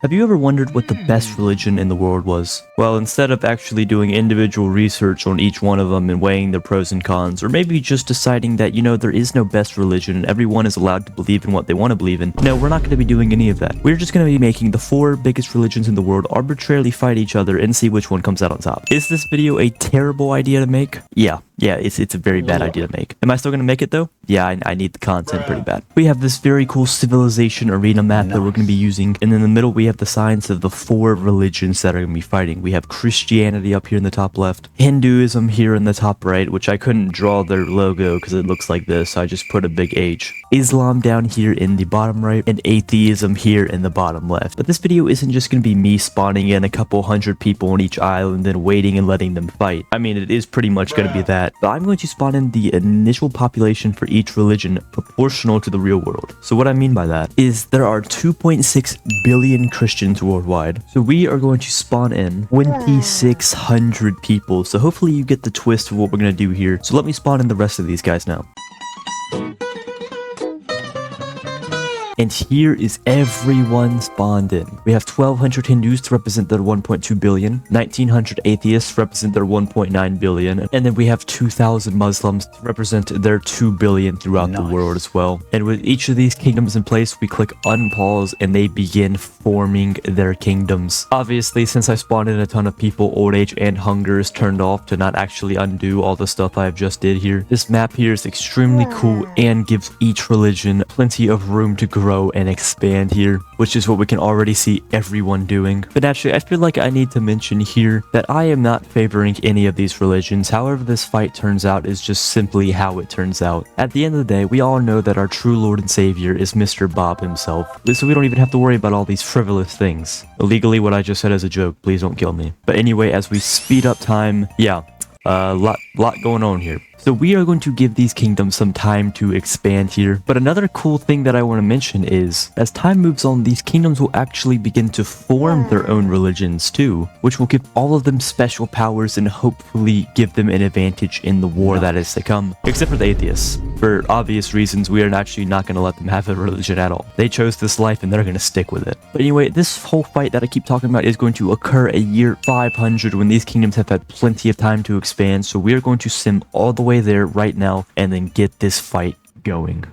Have you ever wondered what the best religion in the world was? Well, instead of actually doing individual research on each one of them and weighing their pros and cons, or maybe just deciding that, there is no best religion and everyone is allowed to believe in what they want to believe in, no, we're not going to be doing any of that. We're just going to be making the 4 biggest religions in the world arbitrarily fight each other and see which one comes out on top. Is this video a terrible idea to make? Yeah, it's a very bad idea to make. Am I still going to make it though? Yeah, I need the content pretty bad. We have this very cool civilization arena map that we're going to be using, and in the middle we have the signs of the 4 religions that are going to be fighting. We have Christianity up here in the top left, Hinduism here in the top right, which I couldn't draw their logo because it looks like this, so I just put a big H. Islam down here in the bottom right, and atheism here in the bottom left. But this video isn't just going to be me spawning in a couple hundred people on each island and waiting and letting them fight. I mean, it is pretty much going to be that, but I'm going to spawn in the initial population for each religion proportional to the real world. So what I mean by that is there are 2.6 billion Christians worldwide. So we are going to spawn in 2,600 people. So hopefully you get the twist of what we're going to do here. So let me spawn in the rest of these guys now. And here is everyone spawned in. We have 1,200 Hindus to represent their 1.2 billion, 1,900 atheists to represent their 1.9 billion, and then we have 2,000 Muslims to represent their 2 billion throughout the world as well. And with each of these kingdoms in place, we click unpause and they begin forming their kingdoms. Obviously, since I spawned in a ton of people, old age and hunger is turned off to not actually undo all the stuff I've just did here. This map here is extremely cool and gives each religion plenty of room to grow and expand here, which is what we can already see everyone doing. But actually, I feel like I need to mention here that I am not favoring any of these religions. However this fight turns out is just simply how it turns out. At the end of the day, we all know that our true Lord and Savior is Mr. Bob himself, so we don't even have to worry about all these frivolous things. Illegally, what I just said as a joke, please don't kill me. But anyway, as we speed up time, lot going on here. So we are going to give these kingdoms some time to expand here. But another cool thing that I want to mention is, as time moves on, these kingdoms will actually begin to form their own religions too, which will give all of them special powers and hopefully give them an advantage in the war that is to come. Except for the atheists. For obvious reasons, we are actually not going to let them have a religion at all. They chose this life and they're going to stick with it. But anyway, this whole fight that I keep talking about is going to occur at year 500 when these kingdoms have had plenty of time to expand. So we are going to sim all the way there right now and then get this fight going.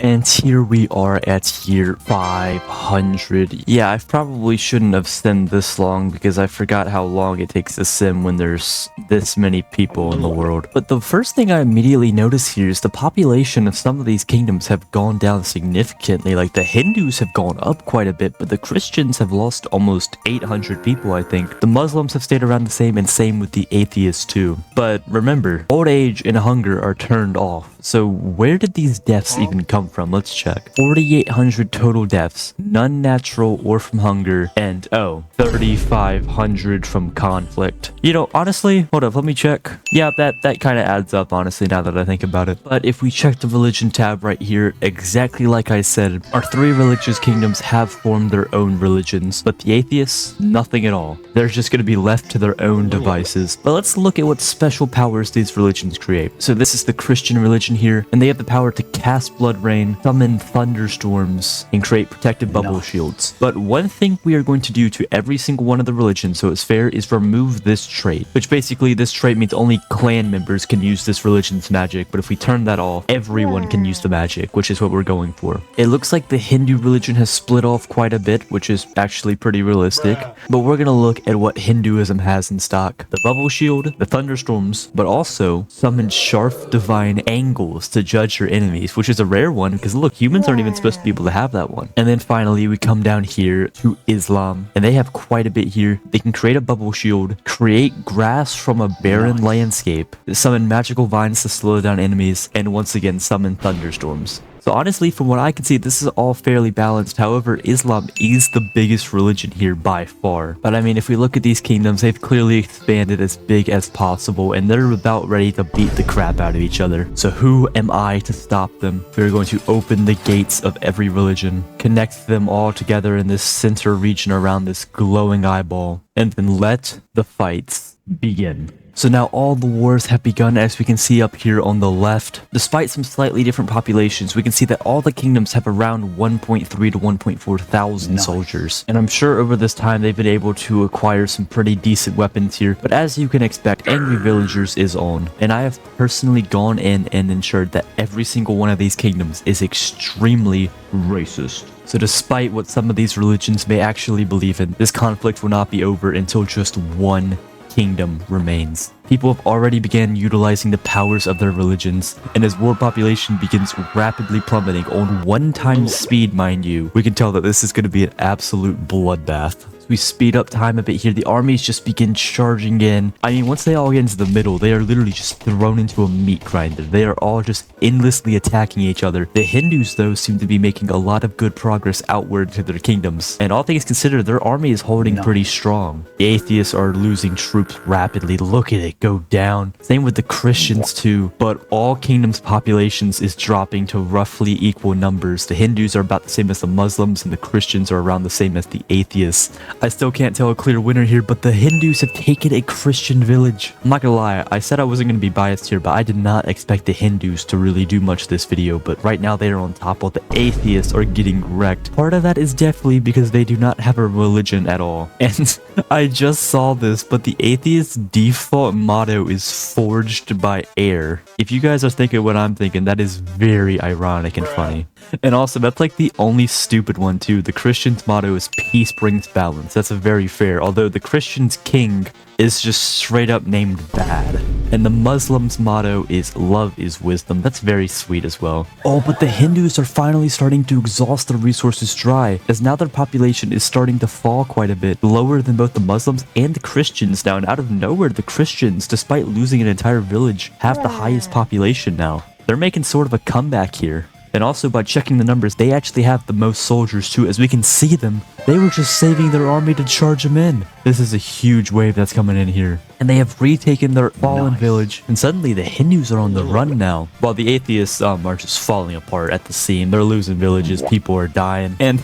And here we are at year 500. Yeah, I probably shouldn't have simmed this long because I forgot how long it takes to sim when there's this many people in the world. But the first thing I immediately notice here is the population of some of these kingdoms have gone down significantly. Like the Hindus have gone up quite a bit, but the Christians have lost almost 800 people, I think. The Muslims have stayed around the same, and same with the atheists too. But remember, old age and hunger are turned off. So where did these deaths even come from? Let's check. 4,800 total deaths, none natural or from hunger, and 3,500 from conflict. Honestly, hold up, let me check. Yeah, that kind of adds up, honestly, now that I think about it. But if we check the religion tab right here, exactly like I said, our 3 religious kingdoms have formed their own religions, but the atheists, nothing at all. They're just going to be left to their own devices. But let's look at what special powers these religions create. So this is the Christian religion here, and they have the power to cast blood rain, summon thunderstorms, and create protective bubble shields. But one thing we are going to do to every single one of the religions so it's fair is remove this trait, which basically this trait means only clan members can use this religion's magic, but if we turn that off, everyone can use the magic, which is what we're going for. It looks like the Hindu religion has split off quite a bit, which is actually pretty realistic, but we're gonna look at what Hinduism has in stock. The bubble shield, the thunderstorms, but also summon sharp divine angles to judge your enemies, which is a rare one because look, humans aren't even supposed to be able to have that one. And then finally we come down here to Islam, and they have quite a bit here. They can create a bubble shield, create grass from a barren landscape, summon magical vines to slow down enemies, and once again summon thunderstorms. So honestly, from what I can see, this is all fairly balanced. However, Islam is the biggest religion here by far. But I mean, if we look at these kingdoms, they've clearly expanded as big as possible, and they're about ready to beat the crap out of each other. So who am I to stop them? We're going to open the gates of every religion, connect them all together in this center region around this glowing eyeball, and then let the fights begin. So now all the wars have begun, as we can see up here on the left. Despite some slightly different populations, we can see that all the kingdoms have around 1.3 to 1.4 thousand soldiers. And I'm sure over this time they've been able to acquire some pretty decent weapons here. But as you can expect, Angry Villagers is on. And I have personally gone in and ensured that every single one of these kingdoms is extremely racist. So despite what some of these religions may actually believe in, this conflict will not be over until just one kingdom remains. People have already began utilizing the powers of their religions, and as world population begins rapidly plummeting on 1x speed, mind you, we can tell that this is going to be an absolute bloodbath. We speed up time a bit here. The armies just begin charging in. I mean, once they all get into the middle, they are literally just thrown into a meat grinder. They are all just endlessly attacking each other. The Hindus, though, seem to be making a lot of good progress outward to their kingdoms. And all things considered, their army is holding pretty strong. The atheists are losing troops rapidly. Look at it go down. Same with the Christians, too. But all kingdoms' populations is dropping to roughly equal numbers. The Hindus are about the same as the Muslims, and the Christians are around the same as the atheists. I still can't tell a clear winner here, but the Hindus have taken a Christian village. I'm not gonna lie, I said I wasn't gonna be biased here, but I did not expect the Hindus to really do much this video, but right now they are on top while the atheists are getting wrecked. Part of that is definitely because they do not have a religion at all. And I just saw this, but the atheist's default motto is forged by air. If you guys are thinking what I'm thinking, that is very ironic and funny. And also, that's like the only stupid one too. The Christian's motto is peace brings balance. That's a very fair, although the Christian's king is just straight up named bad. And the Muslim's motto is love is wisdom. That's very sweet as well. Oh, but the Hindus are finally starting to exhaust their resources dry, as now their population is starting to fall quite a bit, lower than both the Muslims and the Christians now. And out of nowhere, the Christians, despite losing an entire village, have the highest population now. They're making sort of a comeback here. And also, by checking the numbers, they actually have the most soldiers too. As we can see them, they were just saving their army to charge them in. This is a huge wave that's coming in here. And they have retaken their fallen village. And suddenly the Hindus are on the run now, while the atheists are just falling apart at the seam. They're losing villages, people are dying. And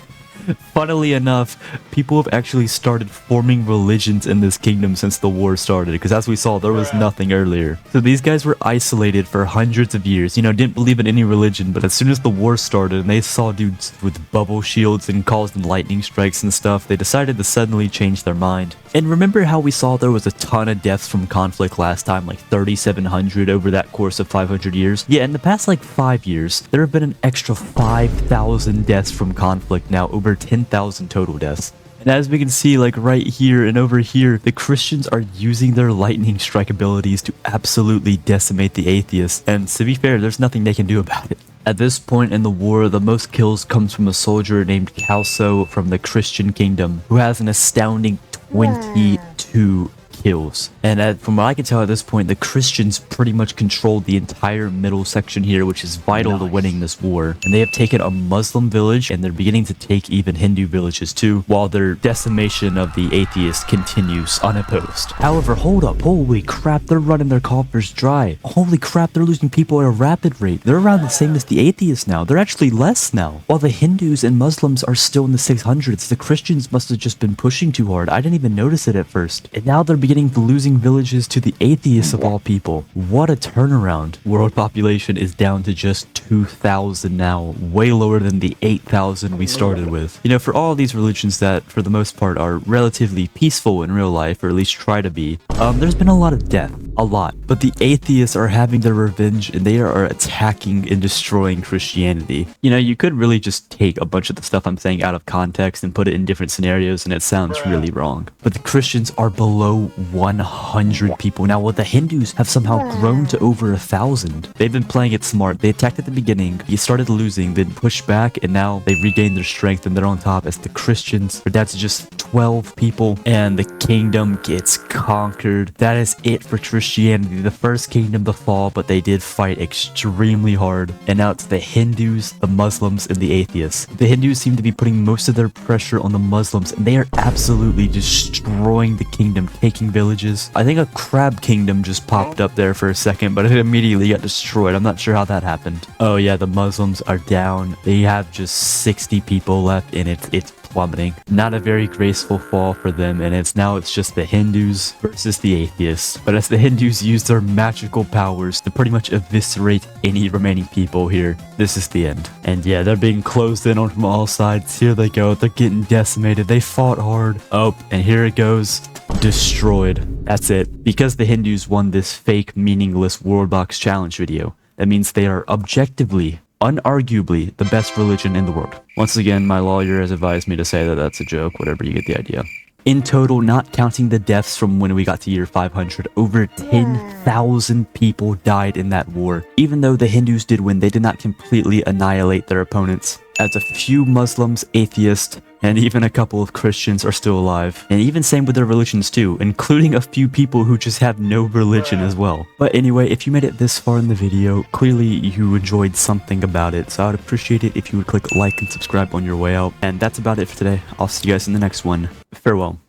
funnily enough, people have actually started forming religions in this kingdom since the war started, because as we saw, there was nothing earlier. So these guys were isolated for hundreds of years, you know, didn't believe in any religion, but as soon as the war started and they saw dudes with bubble shields and causing lightning strikes and stuff, they decided to suddenly change their mind. And remember how we saw there was a ton of deaths from conflict last time, like 3,700 over that course of 500 years? Yeah, in the past like 5 years, there have been an extra 5,000 deaths from conflict now, over 10,000 total deaths. And as we can see, like right here and over here, the Christians are using their lightning strike abilities to absolutely decimate the atheists. And to be fair, there's nothing they can do about it. At this point in the war, the most kills comes from a soldier named Calso from the Christian kingdom, who has an astounding 22 kills. And from what I can tell at this point, the Christians pretty much control the entire middle section here, which is vital to winning this war. And they have taken a Muslim village, and they're beginning to take even Hindu villages too, while their decimation of the atheists continues unopposed. However, hold up, holy crap, they're running their coffers dry. Holy crap, they're losing people at a rapid rate. They're around the same as the atheists now. They're actually less now. While the Hindus and Muslims are still in the 600s, the Christians must have just been pushing too hard. I didn't even notice it at first. And now they're beginning to losing villages to the atheists of all people. What a turnaround. World population is down to just 2,000 now, way lower than the 8,000 we started with. You know, for all these religions that for the most part are relatively peaceful in real life, or at least try to be, there's been a lot of death. A lot. But the atheists are having their revenge, and they are attacking and destroying Christianity. You know, you could really just take a bunch of the stuff I'm saying out of context and put it in different scenarios, and it sounds really wrong. But the Christians are below 100 people now, while the Hindus have somehow grown to over 1,000. They've been playing it smart. They attacked at the beginning, you started losing, then pushed back, and now they've regained their strength, and they're on top as the Christians are down to just 12 people, and the kingdom gets conquered. That is it for Christianity. The first kingdom to fall, but they did fight extremely hard. And now it's the Hindus, the Muslims, and the atheists. The Hindus seem to be putting most of their pressure on the Muslims, and they are absolutely destroying the kingdom, taking villages. I think a crab kingdom just popped up there for a second, but it immediately got destroyed. I'm not sure how that happened. Oh yeah, the Muslims are down. They have just 60 people left, and it's plummeting. Not a very graceful fall for them, and it's just the Hindus versus the atheists. But as the Hindus use their magical powers to pretty much eviscerate any remaining people here, this is the end. And yeah, they're being closed in on from all sides. Here they go. They're getting decimated. They fought hard. Oh, and here it goes. Destroyed. That's it. Because the Hindus won this fake, meaningless WorldBox challenge video, that means they are objectively, unarguably, the best religion in the world. Once again, my lawyer has advised me to say that that's a joke, whatever, you get the idea. In total, not counting the deaths from when we got to year 500, over 10,000 people died in that war. Even though the Hindus did win, they did not completely annihilate their opponents, as a few Muslims, atheists, and even a couple of Christians are still alive. And even same with their religions too, including a few people who just have no religion as well. But anyway, if you made it this far in the video, clearly you enjoyed something about it. So I would appreciate it if you would click like and subscribe on your way out. And that's about it for today. I'll see you guys in the next one. Farewell.